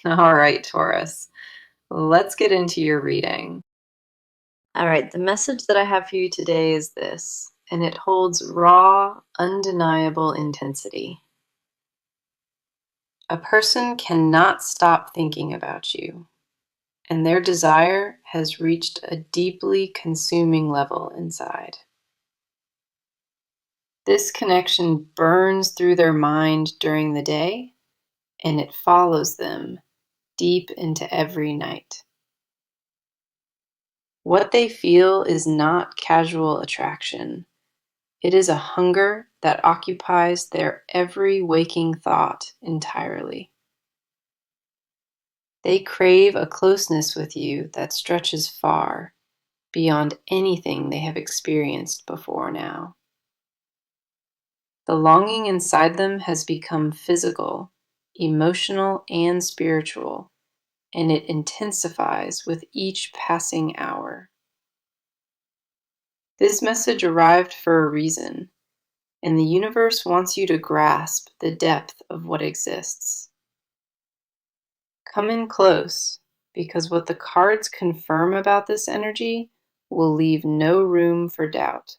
All right, Taurus, let's get into your reading. All right, the message that I have for you today is this, and it holds raw, undeniable intensity. A person cannot stop thinking about you, and their desire has reached a deeply consuming level inside. This connection burns through their mind during the day, and it follows them deep into every night. What they feel is not casual attraction. It is a hunger that occupies their every waking thought entirely. They crave a closeness with you that stretches far beyond anything they have experienced before now. The longing inside them has become physical, emotional, and spiritual, and it intensifies with each passing hour. This message arrived for a reason, and the universe wants you to grasp the depth of what exists. Come in close, because what the cards confirm about this energy will leave no room for doubt.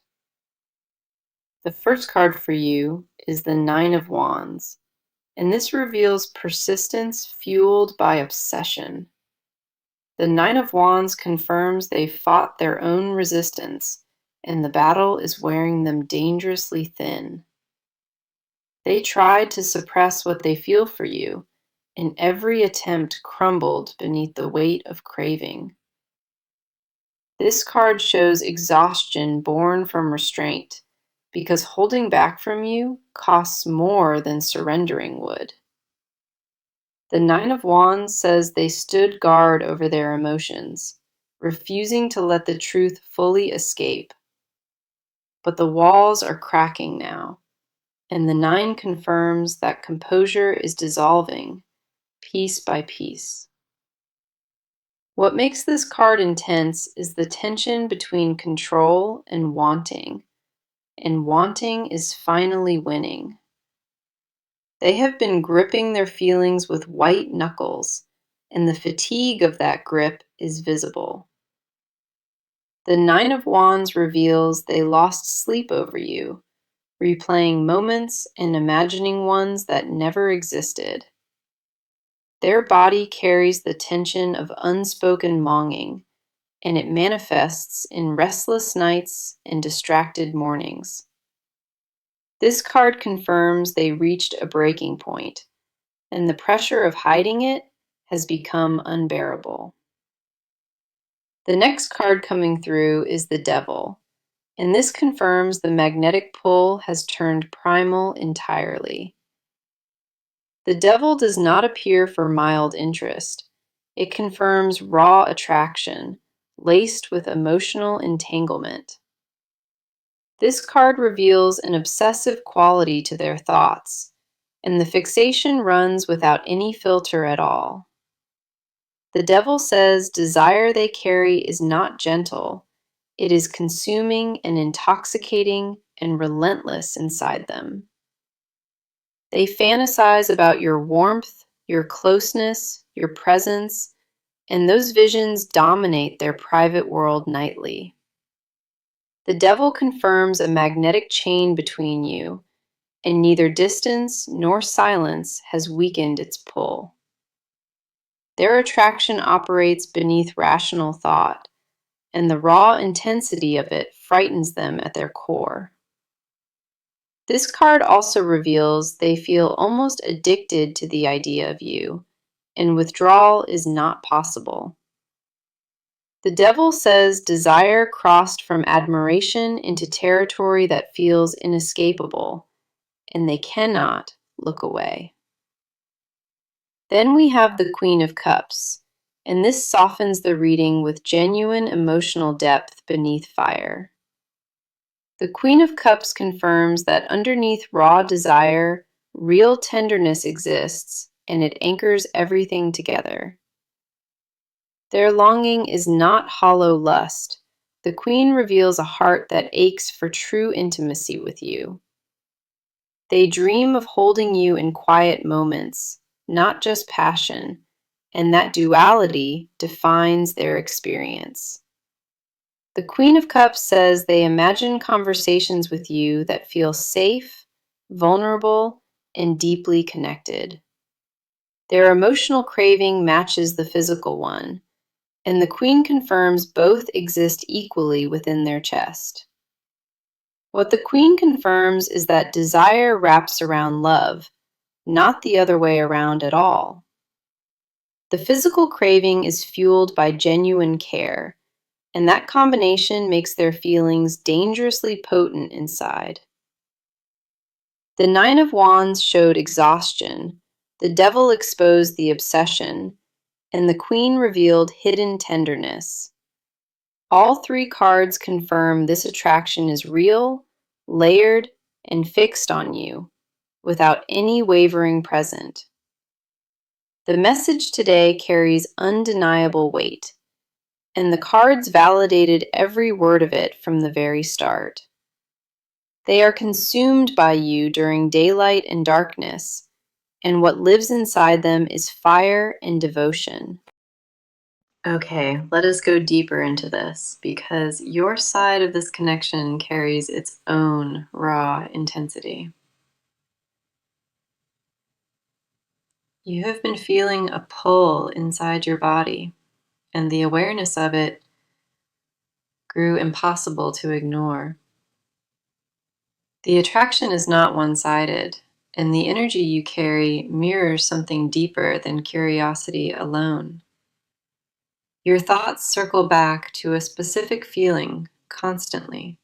The first card for you is the Nine of Wands, and this reveals persistence fueled by obsession. The Nine of Wands confirms they fought their own resistance, and the battle is wearing them dangerously thin. They tried to suppress what they feel for you, and every attempt crumbled beneath the weight of craving. This card shows exhaustion born from restraint, because holding back from you costs more than surrendering would. The Nine of Wands says they stood guard over their emotions, refusing to let the truth fully escape. But the walls are cracking now, and the Nine confirms that composure is dissolving, piece by piece. What makes this card intense is the tension between control and wanting is finally winning. They have been gripping their feelings with white knuckles, and the fatigue of that grip is visible. The Nine of Wands reveals they lost sleep over you, replaying moments and imagining ones that never existed. Their body carries the tension of unspoken longing, and it manifests in restless nights and distracted mornings. This card confirms they reached a breaking point, and the pressure of hiding it has become unbearable. The next card coming through is the Devil, and this confirms the magnetic pull has turned primal entirely. The Devil does not appear for mild interest. It confirms raw attraction, laced with emotional entanglement. This card reveals an obsessive quality to their thoughts, and the fixation runs without any filter at all. The Devil says desire they carry is not gentle, it is consuming and intoxicating and relentless inside them. They fantasize about your warmth, your closeness, your presence, and those visions dominate their private world nightly. The Devil confirms a magnetic chain between you, and neither distance nor silence has weakened its pull. Their attraction operates beneath rational thought, and the raw intensity of it frightens them at their core. This card also reveals they feel almost addicted to the idea of you, and withdrawal is not possible. The Devil says desire crossed from admiration into territory that feels inescapable, and they cannot look away. Then we have the Queen of Cups, and this softens the reading with genuine emotional depth beneath fire. The Queen of Cups confirms that underneath raw desire, real tenderness exists, and it anchors everything together. Their longing is not hollow lust. The Queen reveals a heart that aches for true intimacy with you. They dream of holding you in quiet moments, not just passion, and that duality defines their experience. The Queen of Cups says they imagine conversations with you that feel safe, vulnerable, and deeply connected. Their emotional craving matches the physical one, and the Queen confirms both exist equally within their chest. What the Queen confirms is that desire wraps around love, not the other way around at all. The physical craving is fueled by genuine care, and that combination makes their feelings dangerously potent inside. The Nine of Wands showed exhaustion, the Devil exposed the obsession, and the Queen revealed hidden tenderness. All three cards confirm this attraction is real, layered, and fixed on you, without any wavering present. The message today carries undeniable weight, and the cards validated every word of it from the very start. They are consumed by you during daylight and darkness, and what lives inside them is fire and devotion. Okay, let us go deeper into this, because your side of this connection carries its own raw intensity. You have been feeling a pull inside your body, and the awareness of it grew impossible to ignore. The attraction is not one-sided, and the energy you carry mirrors something deeper than curiosity alone. Your thoughts circle back to a specific feeling constantly,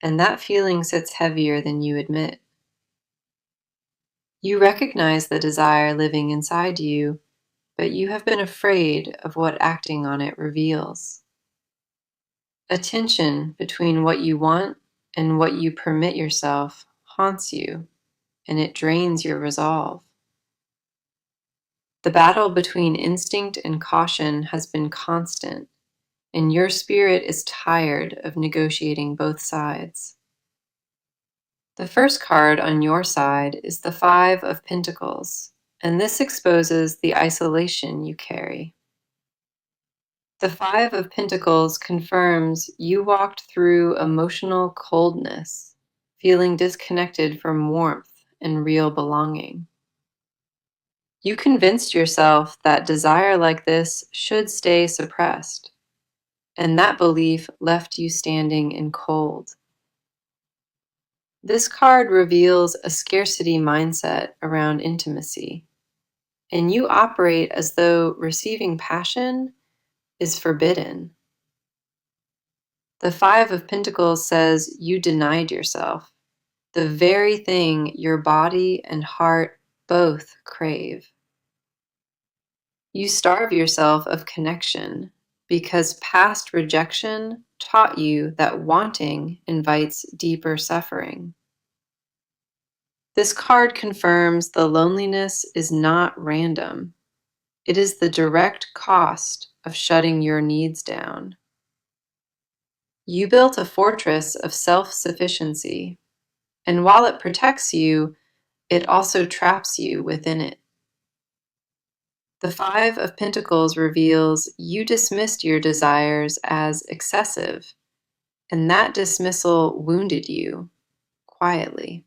and that feeling sits heavier than you admit. You recognize the desire living inside you, but you have been afraid of what acting on it reveals. A tension between what you want and what you permit yourself haunts you, and it drains your resolve. The battle between instinct and caution has been constant, and your spirit is tired of negotiating both sides. The first card on your side is the Five of Pentacles, and this exposes the isolation you carry. The Five of Pentacles confirms you walked through emotional coldness, feeling disconnected from warmth and real belonging. You convinced yourself that desire like this should stay suppressed, and that belief left you standing in cold. This card reveals a scarcity mindset around intimacy, and you operate as though receiving passion is forbidden. The Five of Pentacles says you denied yourself, the very thing your body and heart both crave. You starve yourself of connection because past rejection taught you that wanting invites deeper suffering. This card confirms the loneliness is not random. It is the direct cost of shutting your needs down. You built a fortress of self-sufficiency, and while it protects you, it also traps you within it. The Five of Pentacles reveals you dismissed your desires as excessive, and that dismissal wounded you quietly.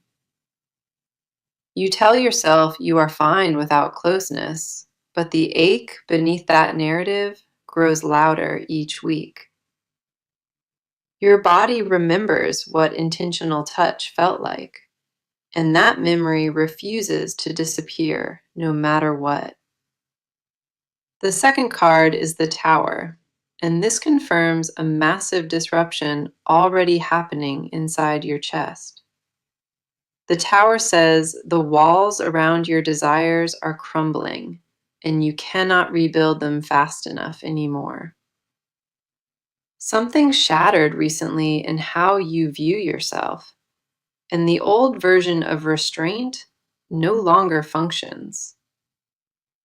You tell yourself you are fine without closeness, but the ache beneath that narrative grows louder each week. Your body remembers what intentional touch felt like, and that memory refuses to disappear no matter what. The second card is the Tower, and this confirms a massive disruption already happening inside your chest. The Tower says the walls around your desires are crumbling, and you cannot rebuild them fast enough anymore. Something shattered recently in how you view yourself, and the old version of restraint no longer functions.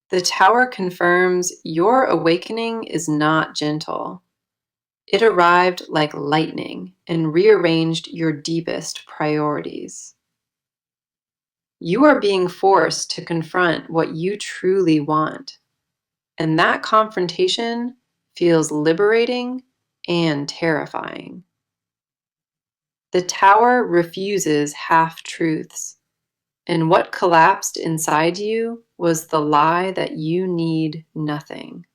The Tower confirms your awakening is not gentle. It arrived like lightning and rearranged your deepest priorities. You are being forced to confront what you truly want, And that confrontation feels liberating and terrifying. The Tower refuses half-truths, and what collapsed inside you was the lie that you need nothing.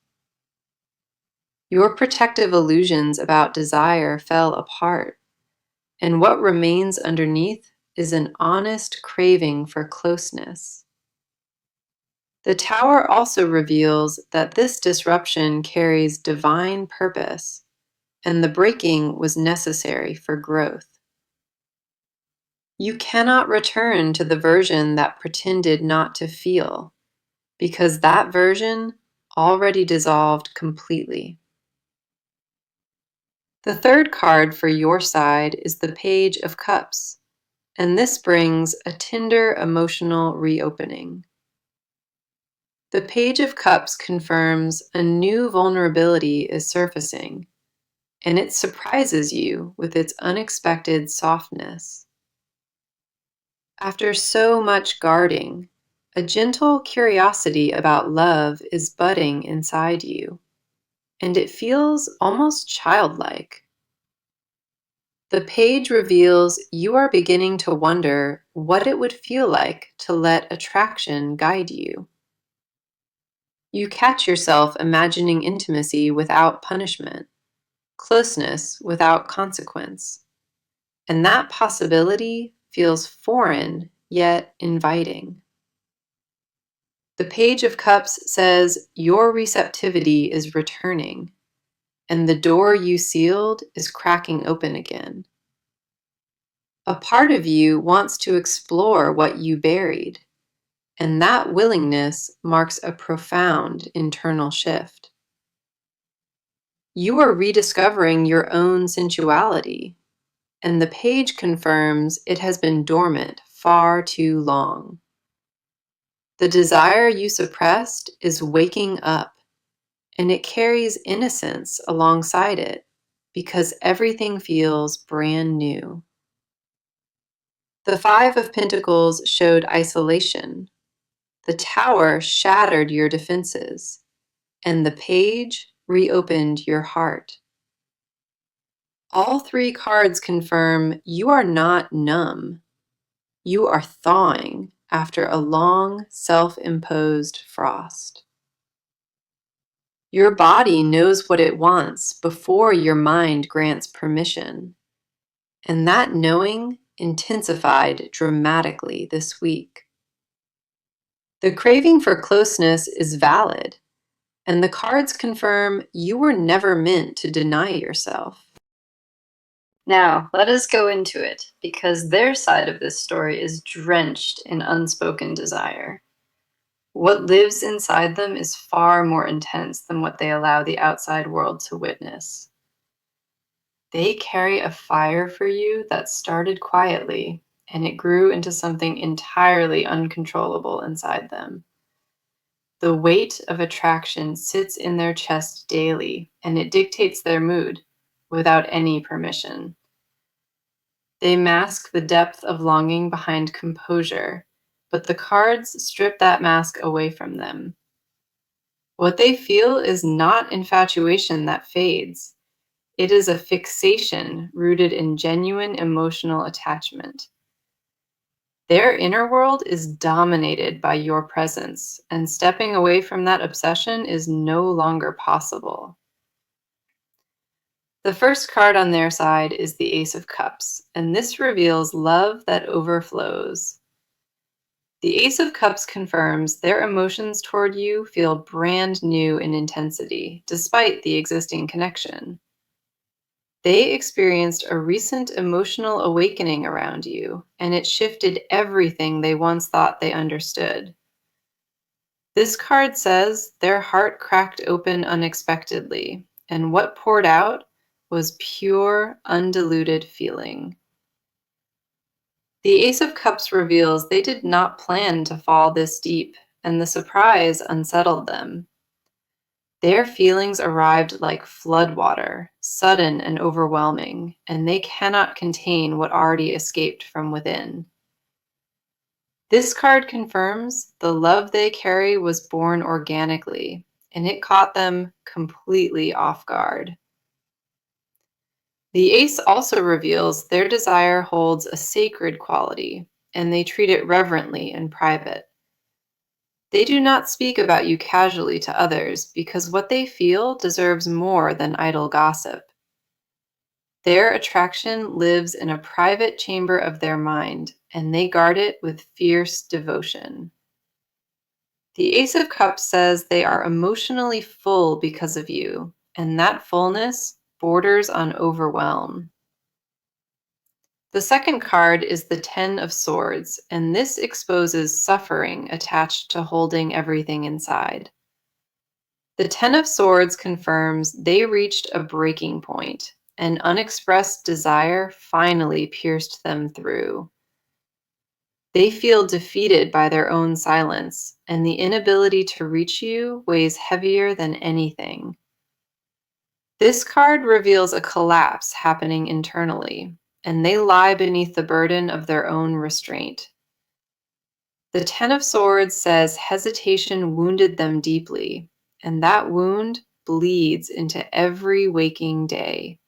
Your protective illusions about desire fell apart, and what remains underneath is an honest craving for closeness. The Tower also reveals that this disruption carries divine purpose, and the breaking was necessary for growth. You cannot return to the version that pretended not to feel, because that version already dissolved completely. The third card for your side is the Page of Cups, and this brings a tender emotional reopening. The Page of Cups confirms a new vulnerability is surfacing, and it surprises you with its unexpected softness. After so much guarding, a gentle curiosity about love is budding inside you, and it feels almost childlike. The page reveals you are beginning to wonder what it would feel like to let attraction guide you. You catch yourself imagining intimacy without punishment, closeness without consequence, and that possibility feels foreign yet inviting. The Page of Cups says your receptivity is returning, and the door you sealed is cracking open again. A part of you wants to explore what you buried, and that willingness marks a profound internal shift. You are rediscovering your own sensuality, and the page confirms it has been dormant far too long. The desire you suppressed is waking up, and it carries innocence alongside it because everything feels brand new. The Five of Pentacles showed isolation. The Tower shattered your defenses, and the Page reopened your heart. All three cards confirm you are not numb. You are thawing after a long, self-imposed frost. Your body knows what it wants before your mind grants permission, and that knowing intensified dramatically this week. The craving for closeness is valid, and the cards confirm you were never meant to deny yourself. Now, let us go into it, because their side of this story is drenched in unspoken desire. What lives inside them is far more intense than what they allow the outside world to witness. They carry a fire for you that started quietly, and it grew into something entirely uncontrollable inside them. The weight of attraction sits in their chest daily, and it dictates their mood without any permission. They mask the depth of longing behind composure, but the cards strip that mask away from them. What they feel is not infatuation that fades. It is a fixation rooted in genuine emotional attachment. Their inner world is dominated by your presence, and stepping away from that obsession is no longer possible. The first card on their side is the Ace of Cups, and this reveals love that overflows. The Ace of Cups confirms their emotions toward you feel brand new in intensity, despite the existing connection. They experienced a recent emotional awakening around you, and it shifted everything they once thought they understood. This card says their heart cracked open unexpectedly, and what poured out was pure, undiluted feeling. The Ace of Cups reveals they did not plan to fall this deep, and the surprise unsettled them. Their feelings arrived like floodwater, sudden and overwhelming, and they cannot contain what already escaped from within. This card confirms the love they carry was born organically, and it caught them completely off guard. The ace also reveals their desire holds a sacred quality, and they treat it reverently in private. They do not speak about you casually to others because what they feel deserves more than idle gossip. Their attraction lives in a private chamber of their mind, and they guard it with fierce devotion. The Ace of Cups says they are emotionally full because of you, and that fullness borders on overwhelm. The second card is the Ten of Swords, and this exposes suffering attached to holding everything inside. The Ten of Swords confirms they reached a breaking point. An unexpressed desire finally pierced them through. They feel defeated by their own silence, and the inability to reach you weighs heavier than anything. This card reveals a collapse happening internally, and they lie beneath the burden of their own restraint. The Ten of Swords says hesitation wounded them deeply, and that wound bleeds into every waking day.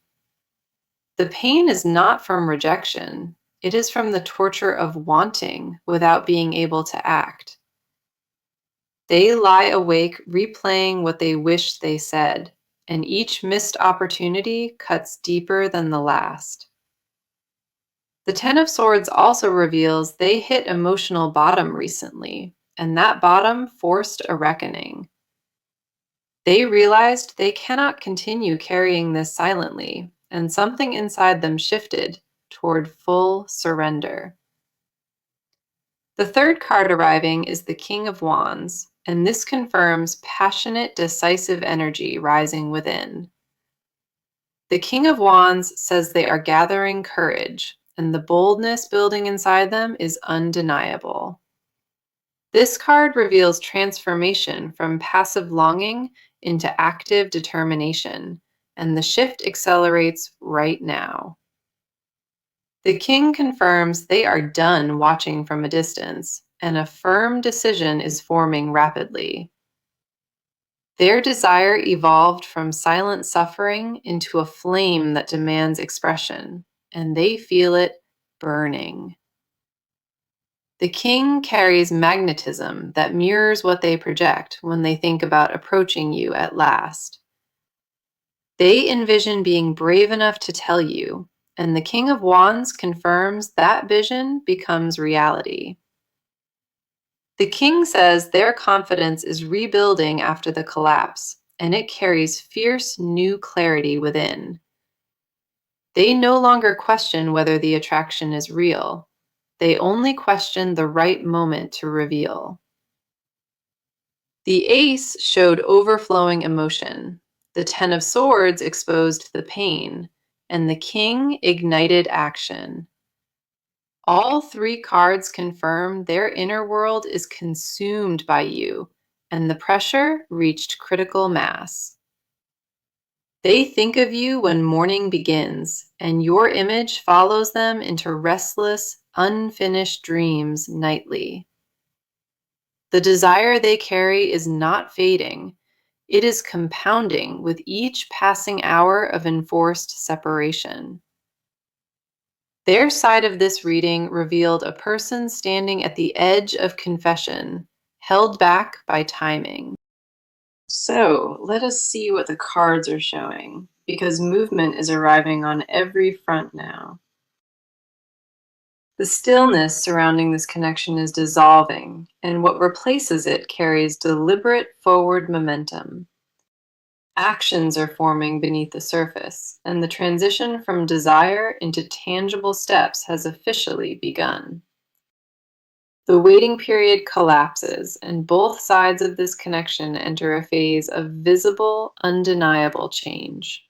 The pain is not from rejection, it is from the torture of wanting without being able to act. They lie awake replaying what they wish they said, and each missed opportunity cuts deeper than the last. The Ten of Swords also reveals they hit emotional bottom recently, and that bottom forced a reckoning. They realized they cannot continue carrying this silently, and something inside them shifted toward full surrender. The third card arriving is the King of Wands, and this confirms passionate, decisive energy rising within. The King of Wands says they are gathering courage, and the boldness building inside them is undeniable. This card reveals transformation from passive longing into active determination, and the shift accelerates right now. The king confirms they are done watching from a distance, and a firm decision is forming rapidly. Their desire evolved from silent suffering into a flame that demands expression, and they feel it burning. The king carries magnetism that mirrors what they project when they think about approaching you at last. They envision being brave enough to tell you, and the King of Wands confirms that vision becomes reality. The king says their confidence is rebuilding after the collapse, and it carries fierce new clarity within. They no longer question whether the attraction is real. They only question the right moment to reveal. The ace showed overflowing emotion. The Ten of Swords exposed the pain, and the king ignited action. All three cards confirm their inner world is consumed by you, and the pressure reached critical mass. They think of you when morning begins, and your image follows them into restless, unfinished dreams nightly. The desire they carry is not fading, it is compounding with each passing hour of enforced separation. Their side of this reading revealed a person standing at the edge of confession, held back by timing. So, let us see what the cards are showing, because movement is arriving on every front now. The stillness surrounding this connection is dissolving, and what replaces it carries deliberate forward momentum. Actions are forming beneath the surface, and the transition from desire into tangible steps has officially begun. The waiting period collapses, and both sides of this connection enter a phase of visible, undeniable change.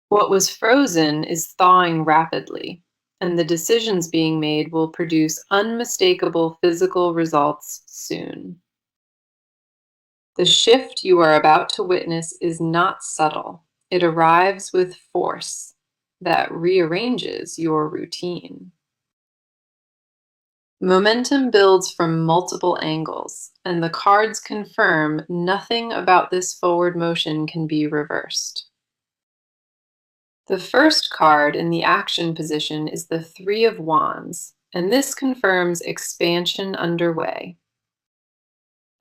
What was frozen is thawing rapidly, and the decisions being made will produce unmistakable physical results soon. The shift you are about to witness is not subtle. It arrives with force that rearranges your routine. Momentum builds from multiple angles, and the cards confirm nothing about this forward motion can be reversed. The first card in the action position is the Three of Wands, and this confirms expansion underway.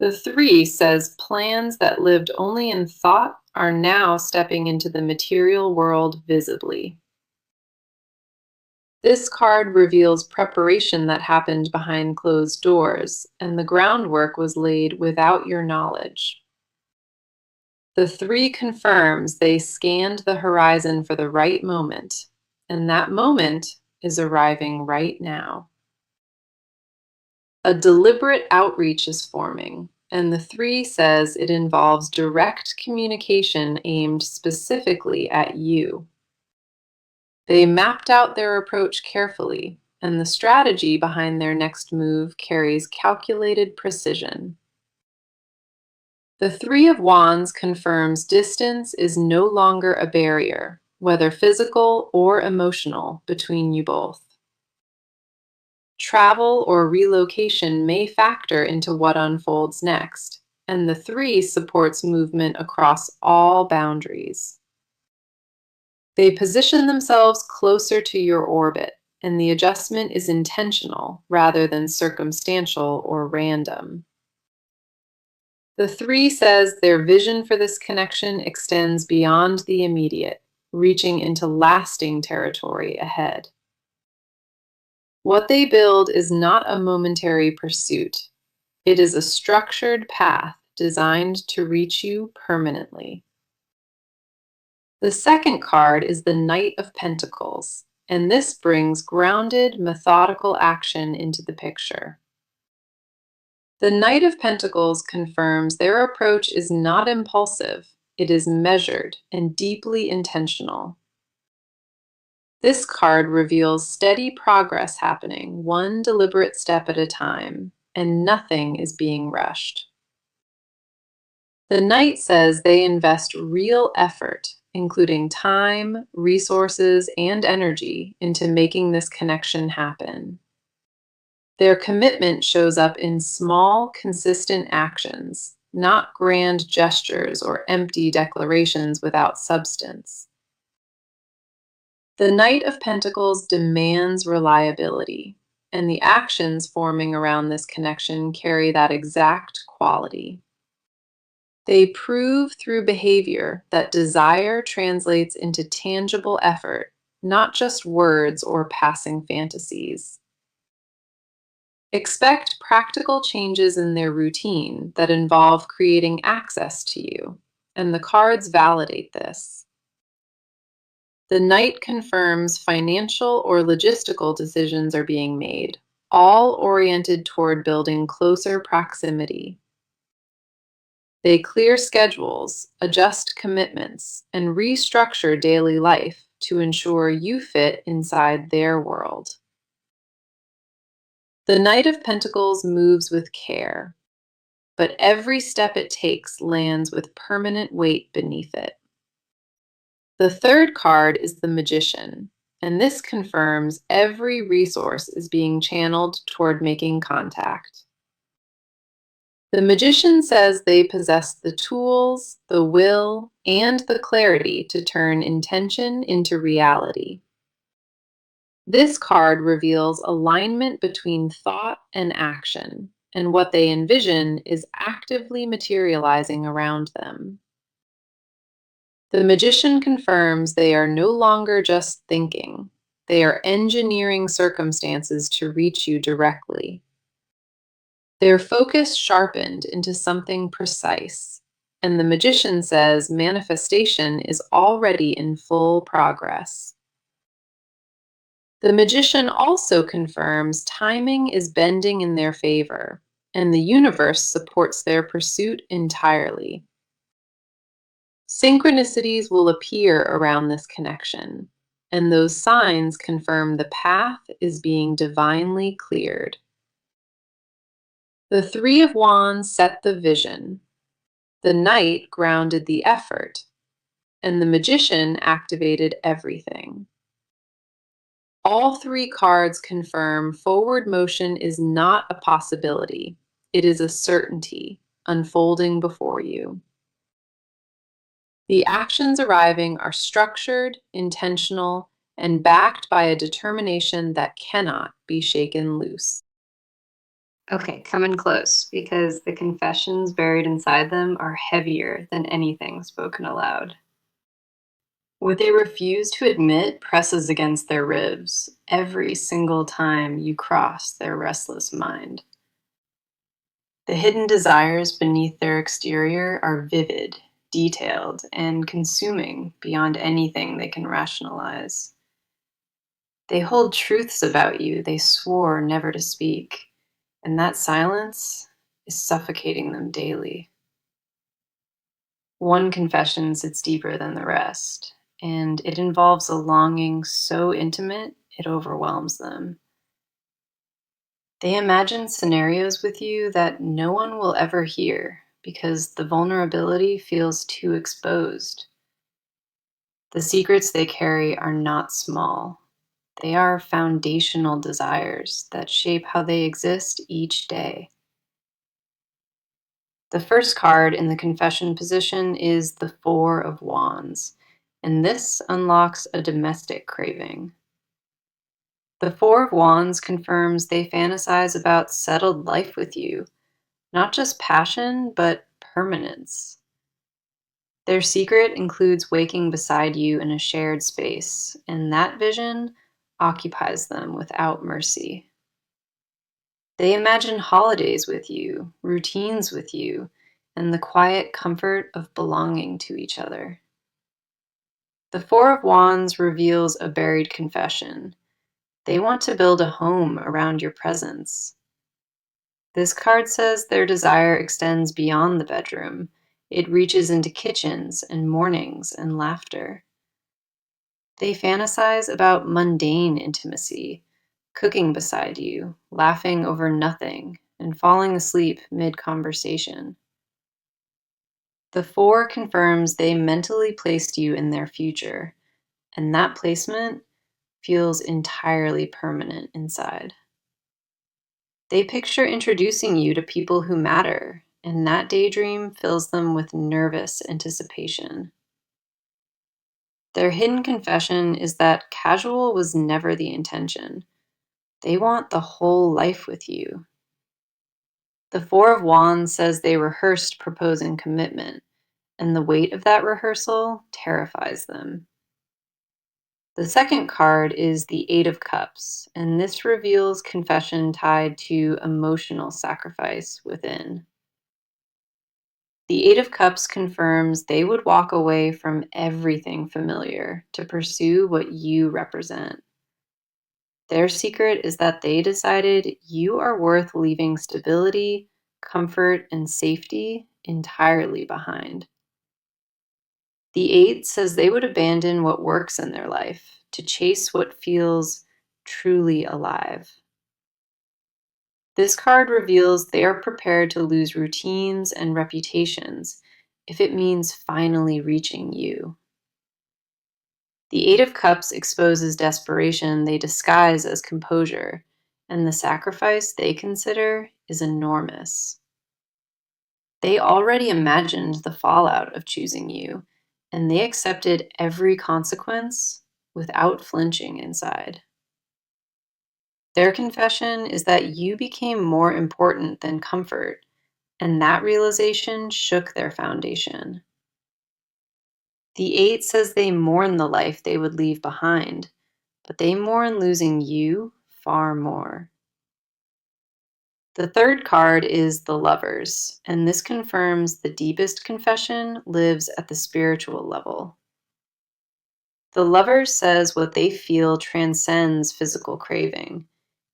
The Three says plans that lived only in thought are now stepping into the material world visibly. This card reveals preparation that happened behind closed doors, and the groundwork was laid without your knowledge. The Three confirms they scanned the horizon for the right moment, and that moment is arriving right now. A deliberate outreach is forming, and the Three says it involves direct communication aimed specifically at you. They mapped out their approach carefully, and the strategy behind their next move carries calculated precision. The Three of Wands confirms distance is no longer a barrier, whether physical or emotional, between you both. Travel or relocation may factor into what unfolds next, and the Three supports movement across all boundaries. They position themselves closer to your orbit, and the adjustment is intentional rather than circumstantial or random. The Three says their vision for this connection extends beyond the immediate, reaching into lasting territory ahead. What they build is not a momentary pursuit. It is a structured path designed to reach you permanently. The second card is the Knight of Pentacles, and this brings grounded, methodical action into the picture. The Knight of Pentacles confirms their approach is not impulsive, it is measured and deeply intentional. This card reveals steady progress happening, one deliberate step at a time, and nothing is being rushed. The Knight says they invest real effort, including time, resources, and energy, into making this connection happen. Their commitment shows up in small, consistent actions, not grand gestures or empty declarations without substance. The Knight of Pentacles demands reliability, and the actions forming around this connection carry that exact quality. They prove through behavior that desire translates into tangible effort, not just words or passing fantasies. Expect practical changes in their routine that involve creating access to you, and the cards validate this. The Knight confirms financial or logistical decisions are being made, all oriented toward building closer proximity. They clear schedules, adjust commitments, and restructure daily life to ensure you fit inside their world. The Knight of Pentacles moves with care, but every step it takes lands with permanent weight beneath it. The third card is the Magician, and this confirms every resource is being channeled toward making contact. The Magician says they possess the tools, the will, and the clarity to turn intention into reality. This card reveals alignment between thought and action, and what they envision is actively materializing around them. The Magician confirms they are no longer just thinking, they are engineering circumstances to reach you directly. Their focus sharpened into something precise, and the Magician says manifestation is already in full progress. The Magician also confirms timing is bending in their favor, and the universe supports their pursuit entirely. Synchronicities will appear around this connection, and those signs confirm the path is being divinely cleared. The Three of Wands set the vision, the Knight grounded the effort, and the Magician activated everything. All three cards confirm forward motion is not a possibility. It is a certainty unfolding before you. The actions arriving are structured, intentional, and backed by a determination that cannot be shaken loose. Okay, come in close, because the confessions buried inside them are heavier than anything spoken aloud. What they refuse to admit presses against their ribs every single time you cross their restless mind. The hidden desires beneath their exterior are vivid, detailed, and consuming beyond anything they can rationalize. They hold truths about you they swore never to speak, and that silence is suffocating them daily. One confession sits deeper than the rest, and it involves a longing so intimate it overwhelms them. They imagine scenarios with you that no one will ever hear because the vulnerability feels too exposed. The secrets they carry are not small. They are foundational desires that shape how they exist each day. The first card in the confession position is the Four of Wands, and this unlocks a domestic craving. The Four of Wands confirms they fantasize about settled life with you, not just passion, but permanence. Their secret includes waking beside you in a shared space, and that vision occupies them without mercy. They imagine holidays with you, routines with you, and the quiet comfort of belonging to each other. The Four of Wands reveals a buried confession. They want to build a home around your presence. This card says their desire extends beyond the bedroom. It reaches into kitchens and mornings and laughter. They fantasize about mundane intimacy, cooking beside you, laughing over nothing, and falling asleep mid-conversation. The Four confirms they mentally placed you in their future, and that placement feels entirely permanent inside. They picture introducing you to people who matter, and that daydream fills them with nervous anticipation. Their hidden confession is that casual was never the intention. They want the whole life with you. The Four of Wands says they rehearsed proposing commitment, and the weight of that rehearsal terrifies them. The second card is the Eight of Cups, and this reveals confession tied to emotional sacrifice within. The Eight of Cups confirms they would walk away from everything familiar to pursue what you represent. Their secret is that they decided you are worth leaving stability, comfort, and safety entirely behind. The Eight says they would abandon what works in their life to chase what feels truly alive. This card reveals they are prepared to lose routines and reputations if it means finally reaching you. The Eight of Cups exposes desperation they disguise as composure, and the sacrifice they consider is enormous. They already imagined the fallout of choosing you, and they accepted every consequence without flinching inside. Their confession is that you became more important than comfort, and that realization shook their foundation. The Eight says they mourn the life they would leave behind, but they mourn losing you far more. The third card is the Lovers, and this confirms the deepest confession lives at the spiritual level. The Lover says what they feel transcends physical craving.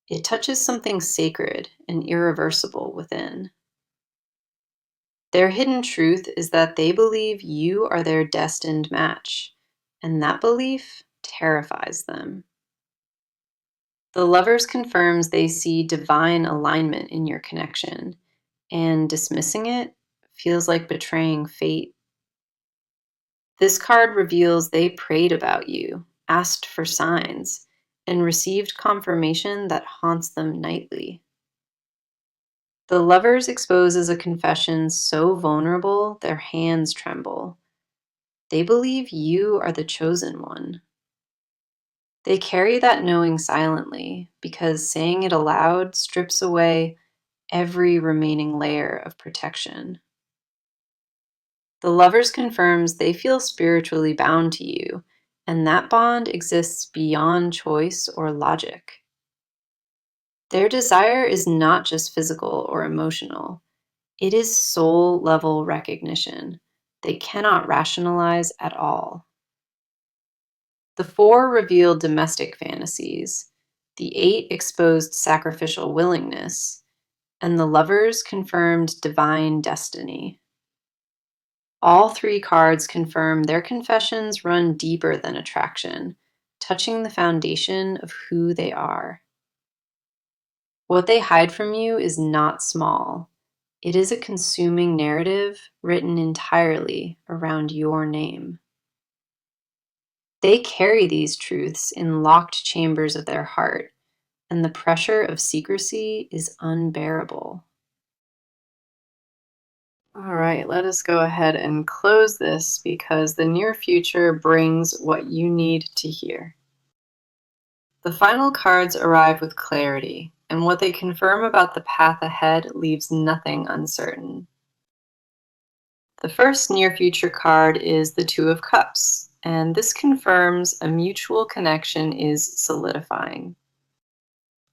It touches something sacred and irreversible within. Their hidden truth is that they believe you are their destined match, and that belief terrifies them. The Lovers confirms they see divine alignment in your connection, and dismissing it feels like betraying fate. This card reveals they prayed about you, asked for signs, and received confirmation that haunts them nightly. The Lovers exposes a confession so vulnerable their hands tremble. They believe you are the chosen one. They carry that knowing silently because saying it aloud strips away every remaining layer of protection. The Lovers confirms they feel spiritually bound to you, and that bond exists beyond choice or logic. Their desire is not just physical or emotional, it is soul level recognition. They cannot rationalize at all. The 4 revealed domestic fantasies, the 8 exposed sacrificial willingness, and the Lovers confirmed divine destiny. All 3 cards confirm their confessions run deeper than attraction, touching the foundation of who they are. What they hide from you is not small. It is a consuming narrative written entirely around your name. They carry these truths in locked chambers of their heart, and the pressure of secrecy is unbearable. All right, let us go ahead and close this because the near future brings what you need to hear. The final cards arrive with clarity, and what they confirm about the path ahead leaves nothing uncertain. The first near future card is the Two of Cups, and this confirms a mutual connection is solidifying.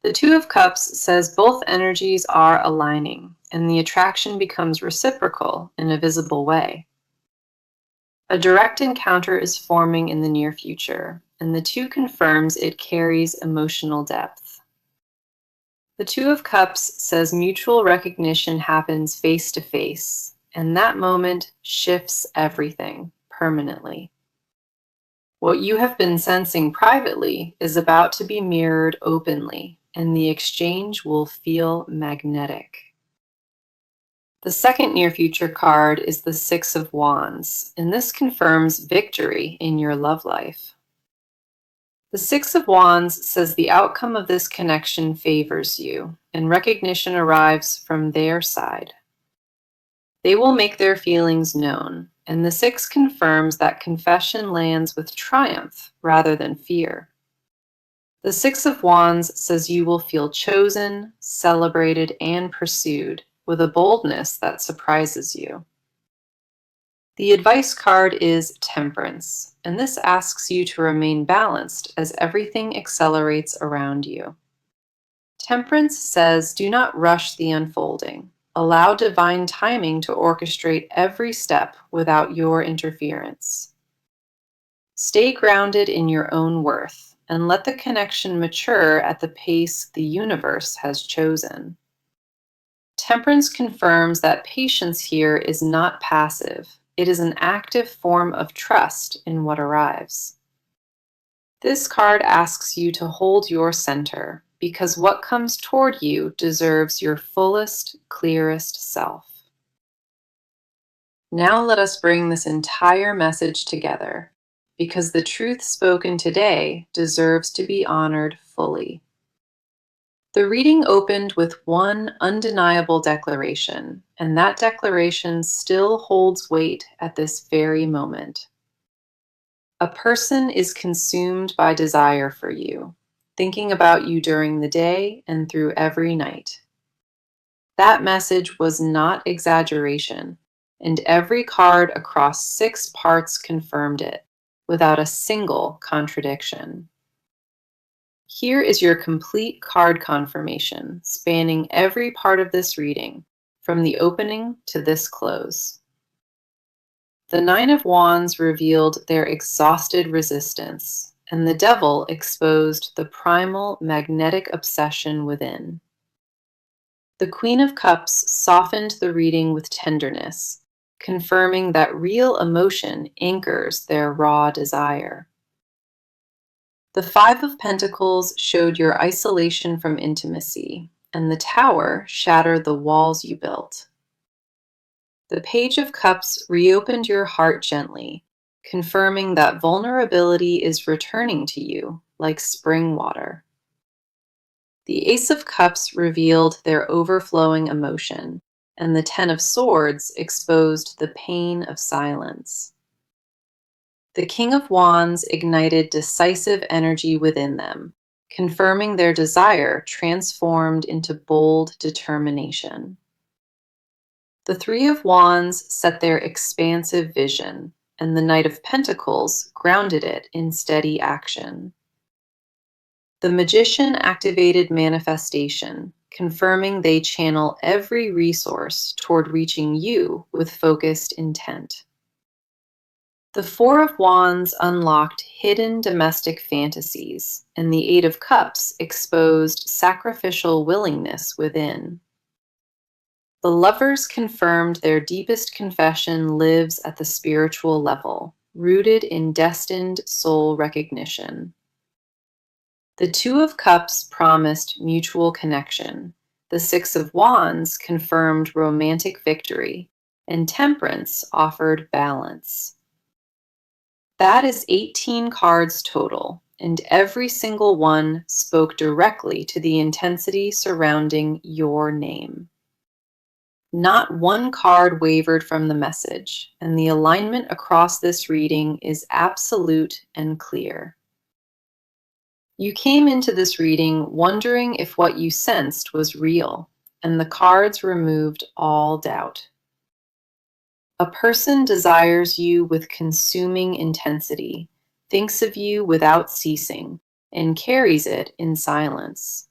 The Two of Cups says both energies are aligning, and the attraction becomes reciprocal in a visible way. A direct encounter is forming in the near future, and the Two confirms it carries emotional depth. The Two of Cups says mutual recognition happens face to face, and that moment shifts everything permanently. What you have been sensing privately is about to be mirrored openly, and the exchange will feel magnetic. The second near future card is the Six of Wands, and this confirms victory in your love life. The Six of Wands says the outcome of this connection favors you, and recognition arrives from their side. They will make their feelings known, and the Six confirms that confession lands with triumph rather than fear. The Six of Wands says you will feel chosen, celebrated, and pursued with a boldness that surprises you. The advice card is Temperance, and this asks you to remain balanced as everything accelerates around you. Temperance says do not rush the unfolding. Allow divine timing to orchestrate every step without your interference. Stay grounded in your own worth and let the connection mature at the pace the universe has chosen. Temperance confirms that patience here is not passive. It is an active form of trust in what arrives. This card asks you to hold your center because what comes toward you deserves your fullest, clearest self. Now let us bring this entire message together because the truth spoken today deserves to be honored fully. The reading opened with one undeniable declaration, and that declaration still holds weight at this very moment. A person is consumed by desire for you, thinking about you during the day and through every night. That message was not exaggeration, and every card across 6 parts confirmed it, without a single contradiction. Here is your complete card confirmation, spanning every part of this reading, from the opening to this close. The Nine of Wands revealed their exhausted resistance, and the Devil exposed the primal magnetic obsession within. The Queen of Cups softened the reading with tenderness, confirming that real emotion anchors their raw desire. The Five of Pentacles showed your isolation from intimacy, and the Tower shattered the walls you built. The Page of Cups reopened your heart gently, confirming that vulnerability is returning to you, like spring water. The Ace of Cups revealed their overflowing emotion, and the Ten of Swords exposed the pain of silence. The King of Wands ignited decisive energy within them, confirming their desire transformed into bold determination. The Three of Wands set their expansive vision, and the Knight of Pentacles grounded it in steady action. The Magician activated manifestation, confirming they channel every resource toward reaching you with focused intent. The Four of Wands unlocked hidden domestic fantasies, and the Eight of Cups exposed sacrificial willingness within. The lovers confirmed their deepest confession lives at the spiritual level, rooted in destined soul recognition. The Two of Cups promised mutual connection. The Six of Wands confirmed romantic victory, and Temperance offered balance. That is 18 cards total, and every single one spoke directly to the intensity surrounding your name. Not one card wavered from the message, and the alignment across this reading is absolute and clear. You came into this reading wondering if what you sensed was real, and the cards removed all doubt. A person desires you with consuming intensity, thinks of you without ceasing, and carries it in silence.